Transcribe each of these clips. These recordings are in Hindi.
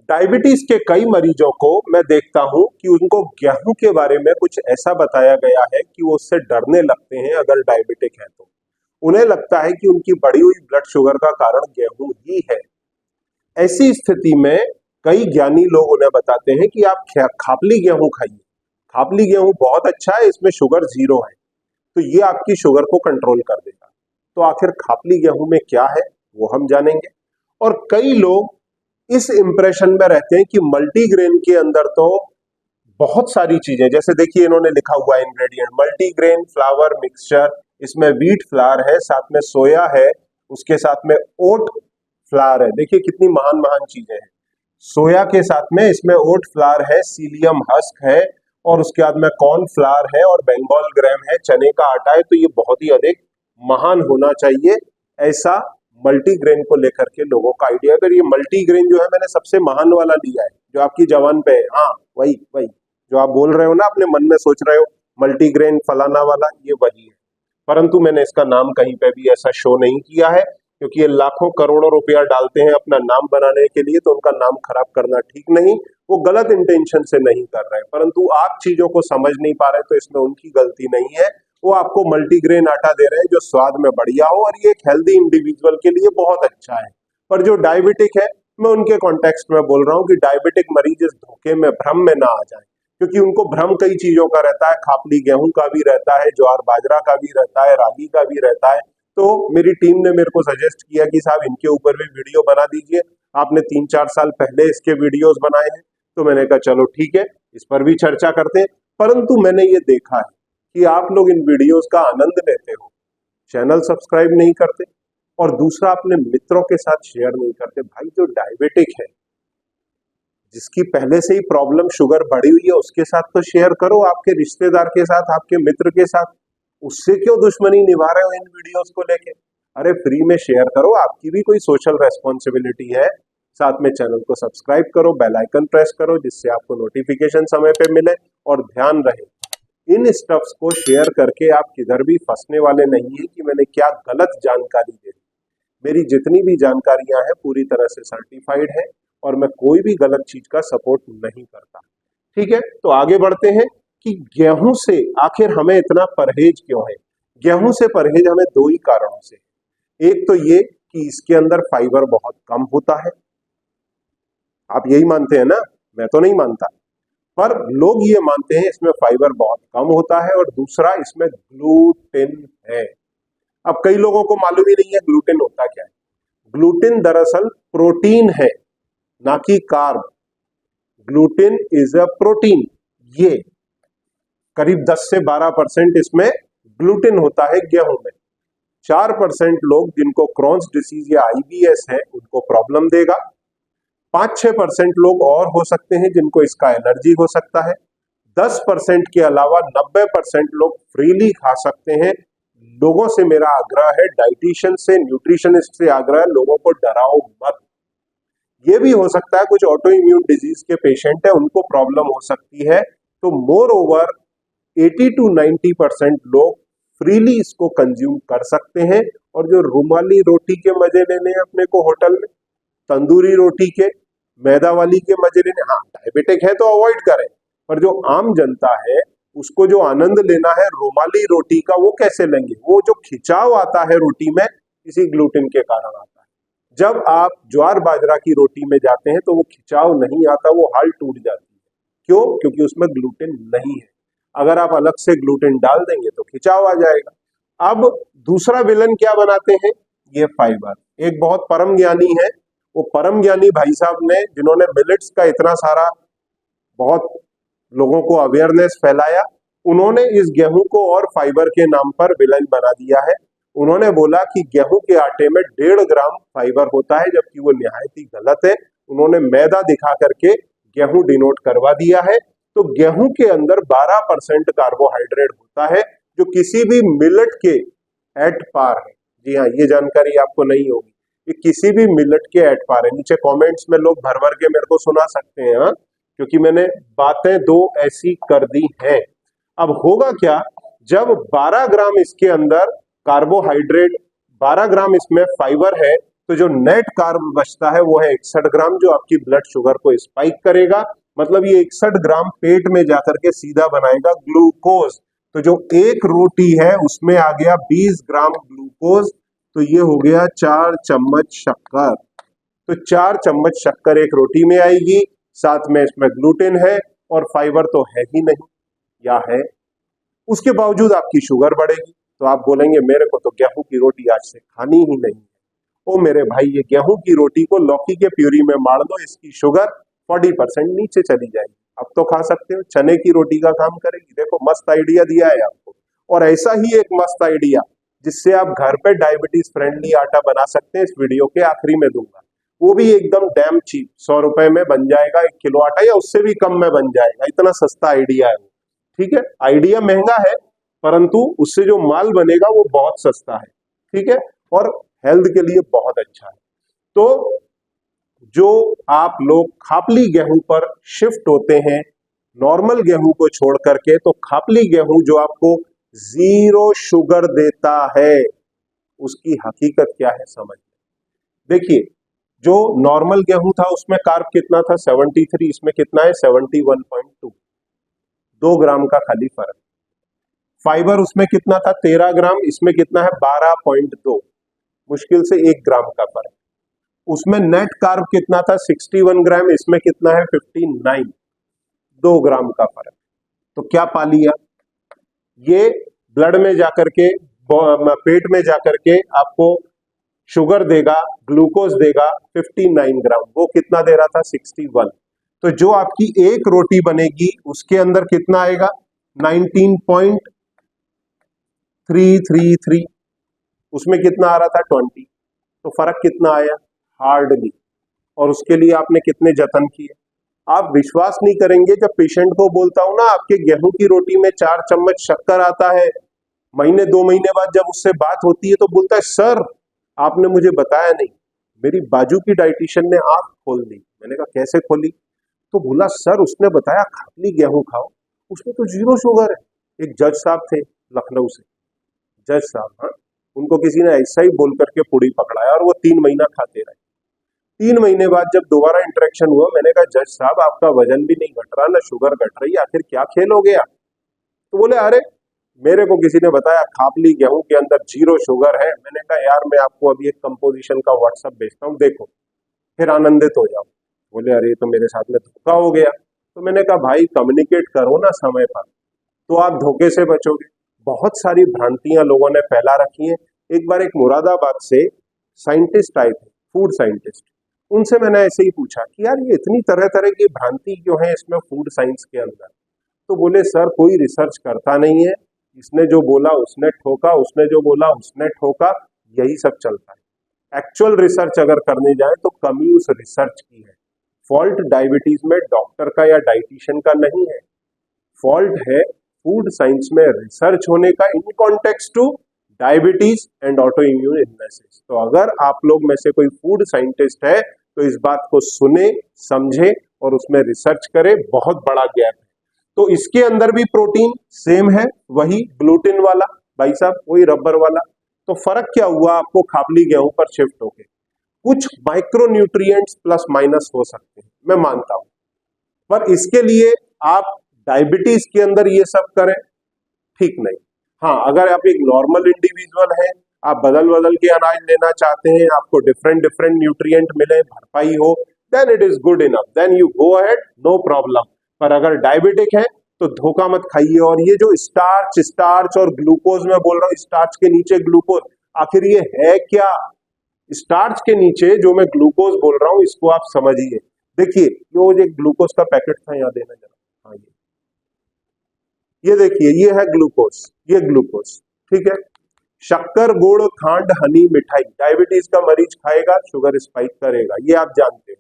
डायबिटीज के कई मरीजों को मैं देखता हूं कि उनको गेहूं के बारे में कुछ ऐसा बताया गया है कि वो उससे डरने लगते हैं। अगर डायबिटिक है तो उन्हें लगता है कि उनकी बढ़ी हुई ब्लड शुगर का कारण गेहूं ही है। ऐसी स्थिति में कई ज्ञानी लोग उन्हें बताते हैं कि आप खापली गेहूं खाइए। खापली गेहूं बहुत अच्छा है, इसमें शुगर 0 है, तो ये आपकी शुगर को कंट्रोल कर देगा। तो आखिर खापली गेहूं में क्या है वो हम जानेंगे। और कई लोग इस इंप्रेशन में रहते हैं कि मल्टीग्रेन के अंदर तो बहुत सारी चीजें, जैसे देखिए इन्होंने लिखा हुआ है इंग्रेडिएंट मल्टीग्रेन फ्लावर मिक्सचर, इसमें व्हीट फ्लावर है, साथ में सोया है, उसके साथ में ओट फ्लावर है। देखिए कितनी महान महान चीजें हैं। सोया के साथ में इसमें ओट फ्लावर है, सीलियम हस्क है, और उसके बाद में कॉर्न फ्लावर है और बंगाल ग्राम है, चने का आटा है। तो ये बहुत ही अधिक महान होना चाहिए ऐसा मल्टीग्रेन को लेकर के लोगों का आइडिया। अगर ये मल्टीग्रेन जो है मैंने सबसे महान वाला लिया है जो आपकी जवान पे है, हाँ वही वही जो आप बोल रहे हो ना, अपने मन में सोच रहे हो मल्टीग्रेन फलाना वाला, ये वही है। परंतु मैंने इसका नाम कहीं पे भी ऐसा शो नहीं किया है, क्योंकि ये लाखों करोड़ों रुपया डालते हैं अपना नाम बनाने के लिए, तो उनका नाम खराब करना ठीक नहीं। वो गलत इंटेंशन से नहीं कर रहे, परंतु आप चीजों को समझ नहीं पा रहे, तो इसमें उनकी गलती नहीं है। वो आपको मल्टीग्रेन आटा दे रहे हैं जो स्वाद में बढ़िया हो, और ये एक हेल्दी इंडिविजुअल के लिए बहुत अच्छा है। पर जो डायबिटिक है, मैं उनके कॉन्टेक्स्ट में बोल रहा हूँ कि डायबिटिक मरीज इस धोखे में, भ्रम में ना आ जाए, क्योंकि उनको भ्रम कई चीजों का रहता है। खापली गेहूं का भी रहता है, ज्वार बाजरा का भी रहता है, रागी का भी रहता है। तो मेरी टीम ने मेरे को सजेस्ट किया कि साहब इनके ऊपर भी वीडियो बना दीजिए, आपने 3-4 साल पहले इसके वीडियोस बनाए हैं। तो मैंने कहा चलो ठीक है, इस पर भी चर्चा करते हैं। परंतु मैंने ये देखा है कि आप लोग इन वीडियोस का आनंद लेते हो, चैनल सब्सक्राइब नहीं करते, और दूसरा अपने मित्रों के साथ शेयर नहीं करते। भाई जो डायबिटिक है, जिसकी पहले से ही प्रॉब्लम शुगर बढ़ी हुई है, उसके साथ तो शेयर करो, आपके रिश्तेदार के साथ, आपके मित्र के साथ। उससे क्यों दुश्मनी निभा रहे हो इन वीडियोस को लेके? अरे फ्री में शेयर करो, आपकी भी कोई सोशल रेस्पॉन्सिबिलिटी है। साथ में चैनल को सब्सक्राइब करो, बेल आइकन प्रेस करो, जिससे आपको नोटिफिकेशन समय पे मिले। और ध्यान रहे, इन स्टफ्स को शेयर करके आप किधर भी फंसने वाले नहीं है कि मैंने क्या गलत जानकारी दे दी। मेरी जितनी भी जानकारियां हैं पूरी तरह से सर्टिफाइड है, और मैं कोई भी गलत चीज का सपोर्ट नहीं करता। ठीक है, तो आगे बढ़ते हैं कि गेहूं से आखिर हमें इतना परहेज क्यों है। गेहूं से परहेज हमें 2 ही कारणों से। एक तो ये कि इसके अंदर फाइबर बहुत कम होता है। आप यही मानते हैं ना, मैं तो नहीं मानता, पर लोग ये मानते हैं इसमें फाइबर बहुत कम होता है। और दूसरा, इसमें ग्लूटेन है। अब कई लोगों को मालूम ही नहीं है ग्लूटेन होता क्या है। ग्लूटेन दरअसल प्रोटीन है, ना कि carb. Gluten is a protein. ये करीब 10 से 12% इसमें ग्लूटेन होता है गेहूं में। 4% लोग जिनको क्रॉन्स डिसीज या IBS है उनको प्रॉब्लम देगा। 5-6% लोग और हो सकते हैं जिनको इसका एलर्जी हो सकता है। 10% के अलावा 90% लोग फ्रीली खा सकते हैं। लोगों से मेरा आग्रह है, डाइटिशियन से, न्यूट्रिशनिस्ट से आग्रह है, लोगों को डराओ मत। ये भी हो सकता है कुछ ऑटो इम्यून डिजीज के पेशेंट है, उनको प्रॉब्लम हो सकती है। तो मोर ओवर 80-90% लोग फ्रीली इसको कंज्यूम कर सकते हैं। और जो रुमाली रोटी के मजे लेने हैं अपने को होटल में, तंदूरी रोटी के, मैदा वाली के मजे लेने, हाँ डायबिटिक है तो अवॉइड करें। पर जो आम जनता है उसको जो आनंद लेना है रुमाली रोटी का, वो कैसे लेंगे? वो जो खिंचाव आता है रोटी में, इसी ग्लूटेन के कारण आता है। जब आप ज्वार बाजरा की रोटी में जाते हैं तो वो खिंचाव नहीं आता, वो हाल टूट जाती है। क्यों? क्योंकि उसमें ग्लूटेन नहीं है। अगर आप अलग से ग्लूटेन डाल देंगे तो खिंचाव आ जाएगा। अब दूसरा विलन क्या बनाते हैं? ये फाइबर। एक बहुत परम ज्ञानी है, वो परम ज्ञानी भाई साहब ने, जिन्होंने मिलेट्स का इतना सारा बहुत लोगों को अवेयरनेस फैलाया, उन्होंने इस गेहूं को और फाइबर के नाम पर विलन बना दिया है। उन्होंने बोला कि गेहूं के आटे में 1.5 ग्राम फाइबर होता है, जबकि वो निहायत ही गलत है। उन्होंने मैदा दिखा करके गेहूं डिनोट करवा दिया है। तो गेहूं के अंदर 12% कार्बोहाइड्रेट होता है, जो किसी भी मिलेट के एट पार है। जी हाँ, ये जानकारी आपको नहीं होगी, ये किसी भी मिलेट के एट पार है। नीचे कमेंट्स में लोग भर भर के मेरे को सुना सकते हैं, हाँ, क्योंकि मैंने बातें 2 ऐसी कर दी हैं। अब होगा क्या, जब 12 ग्राम इसके अंदर कार्बोहाइड्रेट, 12 ग्राम इसमें फाइबर है, तो जो नेट कार्ब बचता है वो है 61 ग्राम, जो आपकी ब्लड शुगर को स्पाइक करेगा। मतलब ये 61 ग्राम पेट में जाकर के सीधा बनाएगा ग्लूकोज। तो जो एक रोटी है उसमें आ गया 20 ग्राम ग्लूकोज, तो ये हो गया 4 चम्मच शक्कर। तो 4 चम्मच शक्कर एक रोटी में आएगी, साथ में इसमें ग्लूटेन है और फाइबर तो है ही नहीं, या है, उसके बावजूद आपकी शुगर बढ़ेगी। तो आप बोलेंगे मेरे को तो गेहूं की रोटी आज से खानी ही नहीं है। ओ मेरे भाई, ये गेहूं की रोटी को लौकी के प्यूरी में मार दो, इसकी शुगर 40% नीचे चली जाएगी। अब तो खा सकते हो, चने की रोटी का काम करेगी। देखो मस्त आइडिया दिया है आपको। और ऐसा ही एक मस्त आइडिया जिससे आप घर पे डायबिटीज फ्रेंडली आटा बना सकते हैं, इस वीडियो के आखिरी में दूंगा। वो भी एकदम डैम चीप, 100 रुपए में बन जाएगा 1 किलो आटा, या उससे भी कम में बन जाएगा। इतना सस्ता आइडिया है वो। ठीक है, आइडिया महंगा है परंतु उससे जो माल बनेगा वो बहुत सस्ता है। ठीक है, और हेल्थ के लिए बहुत अच्छा है। तो जो आप लोग खापली गेहूं पर शिफ्ट होते हैं नॉर्मल गेहूं को छोड़ करके, तो खापली गेहूं जो आपको 0 शुगर देता है, उसकी हकीकत क्या है समझ। देखिए, जो नॉर्मल गेहूं था उसमें कार्ब कितना था 73, इसमें कितना है 71.2, 2 ग्राम का खाली फर्क। फाइबर उसमें कितना था 13 ग्राम, इसमें कितना है 12.2, मुश्किल से 1 ग्राम का फर्क। उसमें नेट कार्ब कितना था 61 ग्राम, इसमें कितना है 59, 2 ग्राम का फर्क। तो क्या पा लिया, ये ब्लड में जाकर के पेट में जाकर के आपको शुगर देगा, ग्लूकोज देगा 59 ग्राम, वो कितना दे रहा था 61। तो जो आपकी एक रोटी बनेगी उसके अंदर कितना आएगा 19.333, उसमें कितना आ रहा था 20। तो फर्क कितना आया, हार्डली। और उसके लिए आपने कितने जतन किए। आप विश्वास नहीं करेंगे, जब पेशेंट को बोलता हूं ना आपके गेहूं की रोटी में 4 चम्मच शक्कर आता है, महीने 2 महीने बाद जब उससे बात होती है तो बोलता है सर आपने मुझे बताया नहीं। मेरी बाजू की डाइटिशियन ने आंख खोल दी। मैंने कहा कैसे खोली, तो बोला सर उसने बताया खापली गेहूं खाओ, उसमें तो 0 शुगर है। एक जज साहब थे लखनऊ से, जज साहब, हाँ, उनको किसी ने ऐसा ही बोल करके पुड़ी पकड़ाया और वो 3 महीना खाते रहे। 3 महीने बाद जब दोबारा इंटरेक्शन हुआ, मैंने कहा जज साहब आपका वजन भी नहीं घट रहा, ना शुगर घट रही, आखिर क्या खेल हो गया। तो बोले अरे मेरे को किसी ने बताया खापली गेहूं के अंदर 0 शुगर है। मैंने कहा यार मैं आपको अभी एक कंपोजिशन का व्हाट्सएप भेजता हूँ, देखो फिर आनंदित हो जाओ। बोले अरे तो मेरे साथ में धोखा हो गया। तो मैंने कहा भाई कम्युनिकेट करो ना समय पर, तो आप धोखे से बचोगे। बहुत सारी भ्रांतियां लोगों ने फैला रखी हैं। एक बार एक मुरादाबाद से साइंटिस्ट आए थे, फूड साइंटिस्ट, उनसे मैंने ऐसे ही पूछा कि यार ये इतनी तरह तरह की भ्रांति क्यों है इसमें फूड साइंस के अंदर। तो बोले सर कोई रिसर्च करता नहीं है, इसने जो बोला उसने ठोका, उसने जो बोला उसने ठोका, यही सब चलता है। एक्चुअल रिसर्च अगर करने जाए तो कमी उस रिसर्च की है। फॉल्ट डायबिटीज में डॉक्टर का या डाइटिशियन का नहीं है, फॉल्ट है फूड साइंस में रिसर्च होने का in context two diabetes and auto immune illnesses. तो अगर आप लोग में से कोई फूड साइंटिस्ट है तो इस बात को सुने, समझे और उसमें रिसर्च करे। बहुत बड़ा गैप है। तो इसके अंदर भी प्रोटीन सेम है, वही ग्लूटेन वाला भाई साहब, वही रबर वाला। तो फर्क क्या हुआ आपको खापली गेहूं पर शिफ्ट होके, कुछ माइक्रो न्यूट्रिएंट्स प्लस माइनस हो सकते हैं, मैं मानता हूं, पर इसके लिए आप डायबिटीज के अंदर ये सब करें ठीक नहीं। हाँ, अगर आप एक नॉर्मल इंडिविजुअल हैं, आप बदल बदल के अनाज लेना चाहते हैं, आपको डिफरेंट डिफरेंट न्यूट्रिएंट मिले, भरपाई हो, then it is good enough, then you go ahead, no problem. पर अगर डायबिटिक है तो धोखा मत खाइए। और ये जो स्टार्च स्टार्च और ग्लूकोज में बोल रहा हूँ, स्टार्च के नीचे ग्लूकोज, आखिर ये है क्या। स्टार्च के नीचे जो मैं ग्लूकोज बोल रहा हूँ इसको आप समझिए। देखिए वो जो ग्लूकोज का पैकेट था, यहाँ देना जरा, हाँ ये देखिए, ये है ग्लूकोज, ये ग्लूकोज, ठीक है। शक्कर, गुड़, खांड, हनी, मिठाई, डायबिटीज का मरीज खाएगा शुगर स्पाइक करेगा, ये आप जानते हैं।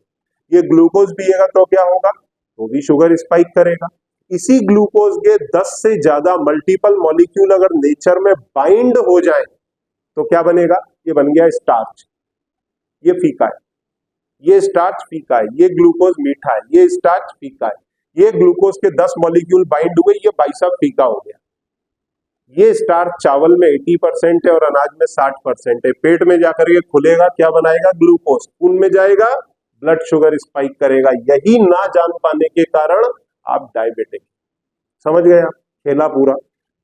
ये ग्लूकोज पिएगा तो क्या होगा, तो भी शुगर स्पाइक करेगा। इसी ग्लूकोज के 10 से ज्यादा मल्टीपल मॉलिक्यूल अगर नेचर में बाइंड हो जाए तो क्या बनेगा, ये बन गया स्टार्च। ये फीका है, ये स्टार्च फीका है, ये ग्लूकोज मीठा है, ये स्टार्च फीका है। ये ग्लूकोज के 10 मॉलिक्यूल बाइंड हुए, ये भाई साहब फीका हो गया। ये स्टार्च चावल में 80% है और अनाज में 60% है। पेट में जाकर के खुलेगा, क्या बनाएगा? ग्लूकोज। खून में जाएगा, ब्लड शुगर स्पाइक करेगा। यही ना जान पाने के कारण आप डायबिटिक। समझ गए आप? खेला पूरा।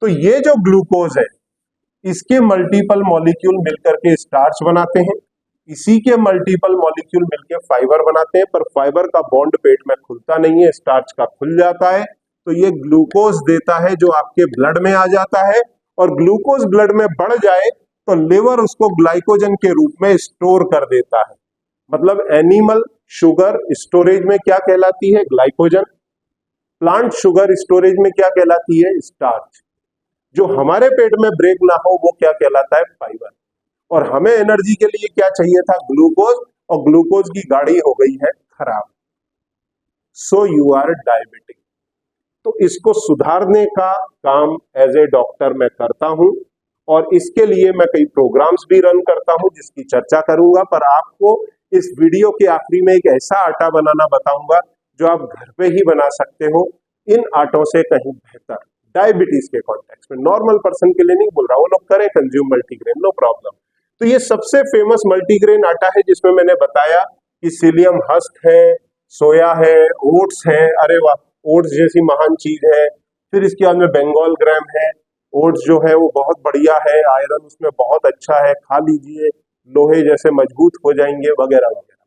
तो ये जो ग्लूकोज है, इसके मल्टीपल मॉलिक्यूल मिलकर के स्टार्च बनाते हैं, इसी के मल्टीपल मॉलिक्यूल मिलकर फाइबर बनाते हैं, पर फाइबर का बॉन्ड पेट में खुलता नहीं है, स्टार्च का खुल जाता है। तो ये ग्लूकोज देता है जो आपके ब्लड में आ जाता है, और ग्लूकोज ब्लड में बढ़ जाए तो लिवर उसको ग्लाइकोजन के रूप में स्टोर कर देता है। मतलब एनिमल शुगर स्टोरेज में क्या कहलाती है? ग्लाइकोजन। प्लांट शुगर स्टोरेज में क्या कहलाती है? स्टार्च। जो हमारे पेट में ब्रेक ना हो वो क्या कहलाता है? फाइबर। और हमें एनर्जी के लिए क्या चाहिए था? ग्लूकोज। और ग्लूकोज की गाड़ी हो गई है खराब। So you are diabetic. तो इसको सुधारने का काम एज ए डॉक्टर मैं करता हूं, और इसके लिए मैं कई प्रोग्राम्स भी रन करता हूं जिसकी चर्चा करूंगा। पर आपको इस वीडियो के आखिरी में एक ऐसा आटा बनाना बताऊंगा जो आप घर पे ही बना सकते हो, इन आटों से कहीं बेहतर, डायबिटीज के कॉन्टेक्स्ट में। नॉर्मल पर्सन के लिए नहीं बोल रहा, वो लोग करें कंज्यूम मल्टीग्रेन, नो प्रॉब्लम। तो ये सबसे फेमस मल्टीग्रेन आटा है जिसमें मैंने बताया कि सीलियम हस्क है, सोया है, ओट्स है। अरे वाह, ओट्स जैसी महान चीज है। फिर इसके बाद में बंगाल ग्राम है। ओट्स जो है वो बहुत बढ़िया है, आयरन उसमें बहुत अच्छा है, खा लीजिए, लोहे जैसे मजबूत हो जाएंगे, वगैरह वगैरह।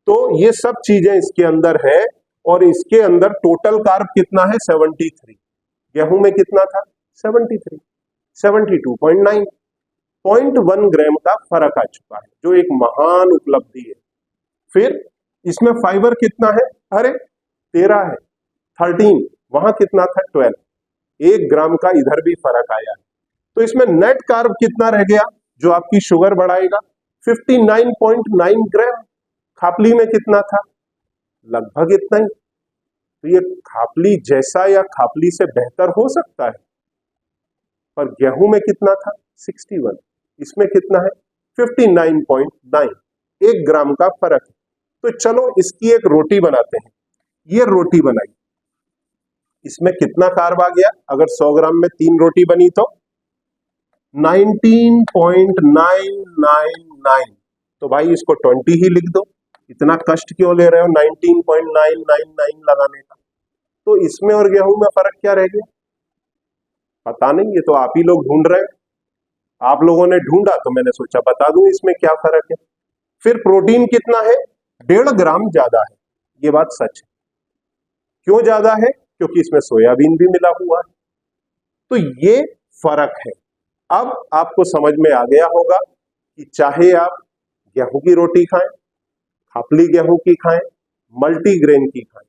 तो ये सब चीजें इसके अंदर है। और इसके अंदर टोटल कार्ब कितना है? 73। गेहूं में कितना था? 73। 72.9, 0.1 ग्राम का फर्क आ चुका है, जो एक महान उपलब्धि है। फिर इसमें फाइबर कितना है? अरे 13 है, 13। वहां कितना था? 12। 1 ग्राम का इधर भी फर्क आया है। तो इसमें नेट कार्ब कितना रह गया जो आपकी शुगर बढ़ाएगा? 59.9 ग्राम। खापली में कितना था? लगभग इतना ही। तो ये खापली जैसा या खापली से बेहतर हो सकता है, पर गेहूं में कितना था? 61। इसमें कितना है? 59.9। 1 ग्राम का फर्क है। तो चलो इसकी एक रोटी बनाते हैं। ये रोटी बनाई, इसमें कितना कार्ब आ गया? अगर 100 ग्राम में 3 रोटी बनी तो 19.999। तो भाई इसको 20 ही लिख दो। इतना कष्ट क्यों ले रहे हो 19.999 लगाने का? तो इसमें और गेहूं में फर्क क्या रह गया? पता नहीं, ये तो आप ही लोग ढूंढ रहे हो। आप लोगों ने ढूंढा तो मैंने सोचा बता दूं इसमें क्या फर्क है। फिर प्रोटीन कितना है? 1.5 ग्राम ज्यादा है। ये बात सच है। क्यों ज्यादा है? क्योंकि इसमें सोयाबीन भी मिला हुआ है। तो ये फर्क है। अब आपको समझ में आ गया होगा कि चाहे आप गेहूं की रोटी खाएं, खापली गेहूं की खाएं, मल्टीग्रेन की खाएं,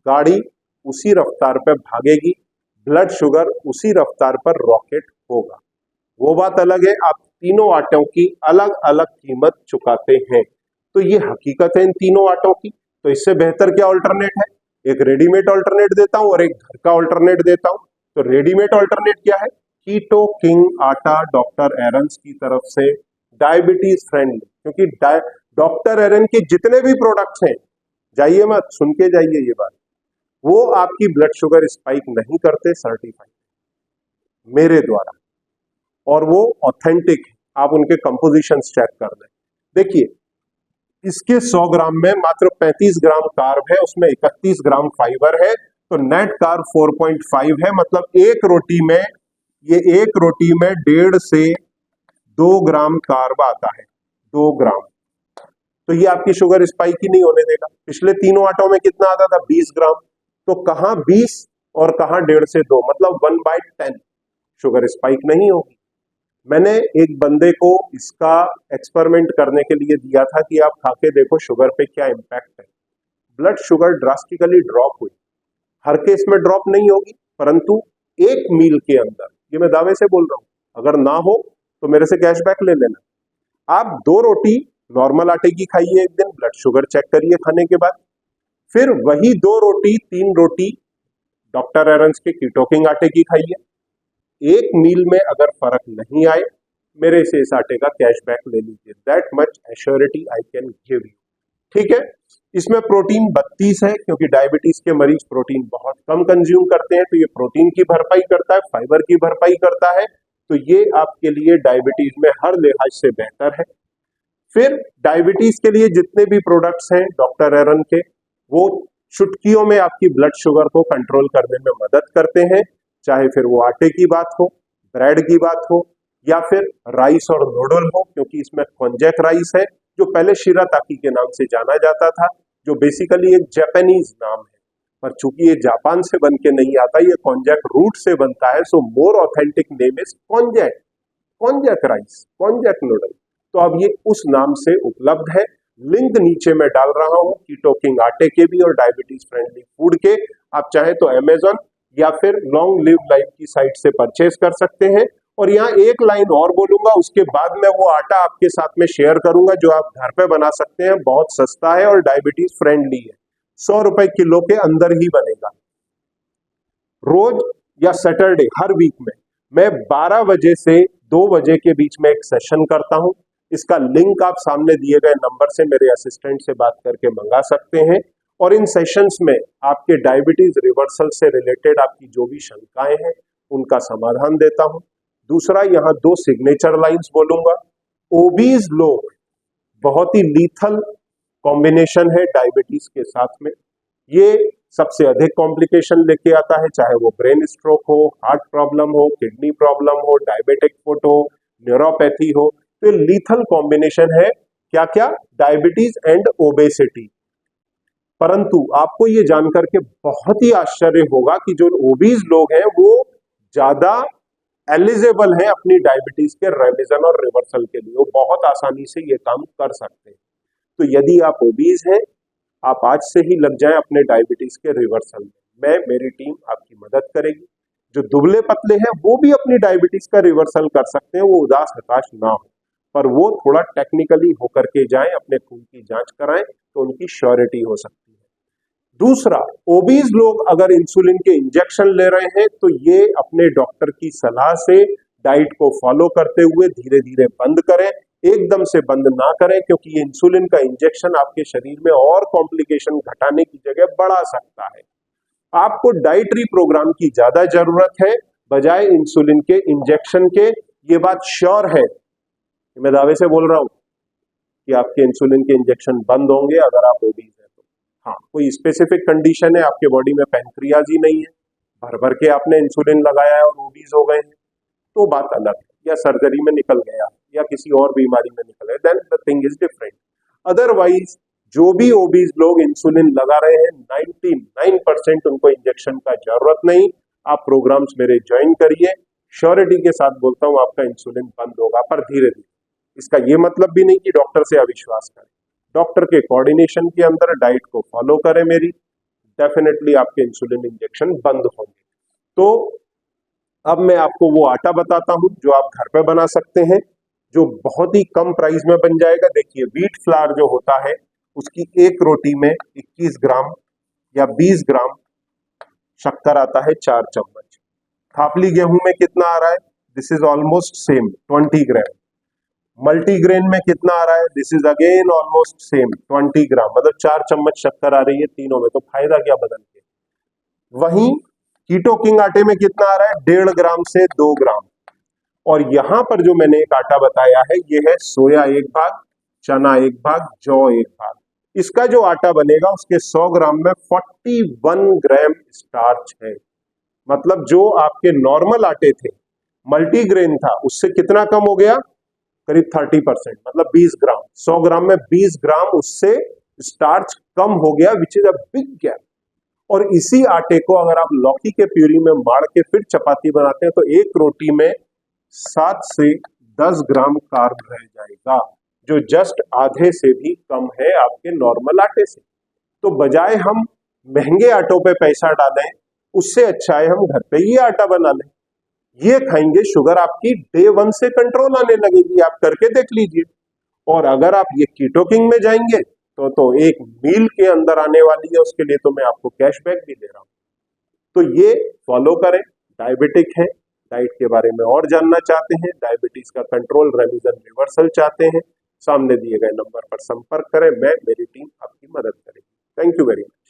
गाड़ी उसी रफ्तार पर भागेगी, ब्लड शुगर उसी रफ्तार पर रॉकेट होगा। वो बात अलग है, आप तीनों आटों की अलग अलग कीमत चुकाते हैं। तो ये हकीकत है इन तीनों आटों की। तो इससे बेहतर क्या अल्टरनेट है? एक रेडीमेड अल्टरनेट देता हूं और एक घर का अल्टरनेट देता हूं। तो रेडीमेड अल्टरनेट क्या है? कीटो किंग आटा, डॉक्टर एरन्स की तरफ से, डायबिटीज फ्रेंडली। क्योंकि डॉक्टर एरन के जितने भी प्रोडक्ट्स हैं, जाइए मत, सुन के जाइए ये बात, वो आपकी ब्लड शुगर स्पाइक नहीं करते, सर्टिफाइड मेरे द्वारा, और वो ऑथेंटिक है। आप उनके कंपोजिशंस चेक कर लें। देखिए, इसके 100 ग्राम में मात्र 35 ग्राम कार्ब है, उसमें 31 ग्राम फाइबर है। तो नेट कार्ब 4.5 है। मतलब एक रोटी में, ये एक रोटी में 1.5 से 2 ग्राम कार्ब आता है। 2 ग्राम। तो ये आपकी शुगर स्पाइक ही नहीं होने देगा। पिछले तीनों आटों में कितना आता था? 20 ग्राम। तो कहां 20 और कहां 1.5 से 2, मतलब 1/10 शुगर स्पाइक नहीं होगी। मैंने एक बंदे को इसका एक्सपेरिमेंट करने के लिए दिया था कि आप खा के देखो शुगर पे क्या इंपैक्ट है। ब्लड शुगर ड्रास्टिकली ड्रॉप हुई। हर केस में ड्रॉप नहीं होगी, परंतु एक मील के अंदर, ये मैं दावे से बोल रहा हूं, अगर ना हो तो मेरे से कैशबैक ले लेना। आप 2 रोटी नॉर्मल आटे की खाइए एक दिन, ब्लड शुगर चेक करिए खाने के बाद। फिर वही 2 रोटी 3 रोटी डॉक्टर एरन्स के कीटो किंग आटे की खाइए। एक मील में अगर फर्क नहीं आए, मेरे से इस आटे का कैशबैक ले लीजिए। That much assurity I can give you. ठीक है। इसमें प्रोटीन 32 है, क्योंकि डायबिटीज के मरीज प्रोटीन बहुत कम कंज्यूम करते हैं, तो ये प्रोटीन की भरपाई करता है, फाइबर की भरपाई करता है, तो ये आपके लिए डायबिटीज में हर लिहाज से बेहतर है। फिर डायबिटीज के लिए जितने भी प्रोडक्ट्स हैं डॉक्टर एरन के, वो चुटकियों में आपकी ब्लड शुगर को कंट्रोल करने में मदद करते हैं, चाहे फिर वो आटे की बात हो, ब्रेड की बात हो, या फिर राइस और नूडल हो, क्योंकि इसमें कॉन्जैक राइस है, जो पहले शिराताकी के नाम से जाना जाता था, जो बेसिकली एक जापानीज नाम है, पर चूंकि ये जापान से बन के नहीं आता, ये कॉन्जैक रूट से बनता है, so more authentic name is konjac, konjac rice, konjac noodle. तो अब ये उस नाम से उपलब्ध है। लिंक नीचे मैं डाल रहा हूं कीटो किंग आटे के भी और डायबिटीज फ्रेंडली फूड के, आप चाहे तो अमेजॉन या फिर लॉन्ग लिव लाइफ की साइट से परचेज कर सकते हैं। और यहाँ एक लाइन और बोलूंगा, उसके बाद मैं वो आटा आपके साथ में शेयर करूंगा जो आप घर पे बना सकते हैं, बहुत सस्ता है और डायबिटीज फ्रेंडली है, 100 रुपए किलो के अंदर ही बनेगा। रोज या सैटरडे हर वीक में मैं 12 बजे से 2 बजे के बीच में एक सेशन करता हूं। इसका लिंक आप सामने दिए गए नंबर से मेरे असिस्टेंट से बात करके मंगा सकते हैं, और इन सेशंस में आपके डायबिटीज रिवर्सल से रिलेटेड आपकी जो भी शंकाएं हैं उनका समाधान देता हूं। दूसरा, यहाँ 2 सिग्नेचर लाइंस बोलूंगा। ओबीज लोग बहुत ही लीथल कॉम्बिनेशन है डायबिटीज के साथ में, ये सबसे अधिक कॉम्प्लिकेशन लेके आता है, चाहे वो ब्रेन स्ट्रोक हो, हार्ट प्रॉब्लम हो, किडनी प्रॉब्लम हो, डायबिटिक फुट हो, न्यूरोपैथी हो, तो लीथल कॉम्बिनेशन है क्या क्या, डायबिटीज एंड ओबेसिटी। परंतु आपको ये जानकर के बहुत ही आश्चर्य होगा कि जो ओबीज लोग हैं वो ज्यादा एलिजिबल हैं अपनी डायबिटीज के रेमिशन और रिवर्सल के लिए, वो बहुत आसानी से ये काम कर सकते हैं। तो यदि आप ओबीज हैं, आप आज से ही लग जाएं अपने डायबिटीज के रिवर्सल में, मेरी टीम आपकी मदद करेगी। जो दुबले पतले हैं वो भी अपनी डायबिटीज का रिवर्सल कर सकते हैं, वो उदास हताश ना हो, पर वो थोड़ा टेक्निकली होकर के जाएं, अपने खून की जांच कराएं, तो उनकी श्योरिटी हो सकती है। दूसरा, ओबीज लोग अगर इंसुलिन के इंजेक्शन ले रहे हैं तो ये अपने डॉक्टर की सलाह से डाइट को फॉलो करते हुए धीरे धीरे बंद करें, एकदम से बंद ना करें, क्योंकि ये इंसुलिन का इंजेक्शन आपके शरीर में और कॉम्प्लिकेशन घटाने की जगह बढ़ा सकता है। आपको डाइटरी प्रोग्राम की ज्यादा जरूरत है बजाय इंसुलिन के इंजेक्शन के। ये बात श्योर है, मैं दावे से बोल रहा हूं कि आपके इंसुलिन के इंजेक्शन बंद होंगे अगर आप ओबीज हैं तो। हाँ, कोई स्पेसिफिक कंडीशन है, आपके बॉडी में पैंक्रियाज ही नहीं है, भर भर के आपने इंसुलिन लगाया है और ओबीज हो गए हैं, तो बात अलग है, या सर्जरी में निकल गया या किसी और बीमारी में निकल गया, then the thing is different. Otherwise जो भी ओबीज लोग इंसुलिन लगा रहे हैं 99% उनको इंजेक्शन का जरूरत नहीं। आप प्रोग्राम्स मेरे ज्वाइन करिए, श्योरिटी के साथ बोलता हूं आपका इंसुलिन बंद होगा, पर धीरे धीरे। इसका ये मतलब भी नहीं कि डॉक्टर से अविश्वास करें, डॉक्टर के कोऑर्डिनेशन के अंदर डाइट को फॉलो करें मेरी, डेफिनेटली आपके इंसुलिन इंजेक्शन बंद होंगे। तो अब मैं आपको वो आटा बताता हूं जो आप घर पे बना सकते हैं, जो बहुत ही कम प्राइस में बन जाएगा। देखिए, व्हीट फ्लावर जो होता है उसकी एक रोटी में 21 ग्राम या 20 ग्राम शक्कर आता है, 4 चम्मच। खापली गेहूं में कितना आ रहा है, this is almost same 20 gram. Multigrain में कितना आ रहा है, this is again almost same 20 ग्राम, मतलब 4 चम्मच शक्कर आ रही है तीनों में, तो फायदा क्या बदल के। वहीं कीटो किंग आटे में कितना आ रहा है, 1.5 ग्राम से 2 ग्राम। और यहां पर जो मैंने एक आटा बताया है ये है सोया 1 भाग, चना 1 भाग, जौ 1 भाग। इसका जो आटा बनेगा उसके 100 ग्राम में 41 ग्राम स्टार्च है, मतलब जो आपके नॉर्मल आटे थे, मल्टीग्रेन था, उससे कितना कम हो गया, करीब 30%, मतलब 20 ग्राम। 100 ग्राम में 20 ग्राम उससे स्टार्च कम हो गया, which is a big gap. और इसी आटे को अगर आप लौकी के प्यूरी में मार के फिर चपाती बनाते हैं तो एक रोटी में 7 से 10 ग्राम कार्ब रह जाएगा, जो जस्ट आधे से भी कम है आपके नॉर्मल आटे से। तो बजाय हम महंगे आटों पे पैसा डालें, उससे अच्छा है हम घर पे ही आटा बना लें। ये खाएंगे, शुगर आपकी डे 1 से कंट्रोल आने लगेगी, आप करके देख लीजिए। और अगर आप ये कीटो किंग में जाएंगे तो एक मील के अंदर आने वाली है, उसके लिए तो मैं आपको कैशबैक भी दे रहा हूं। तो ये फॉलो करें। डायबिटिक है, डाइट के बारे में और जानना चाहते हैं, डायबिटीज का कंट्रोल, रेमिशन, रिवर्सल चाहते हैं, सामने दिए गए नंबर पर संपर्क करें। मैं, मेरी टीम आपकी मदद करेगी। Thank you very much.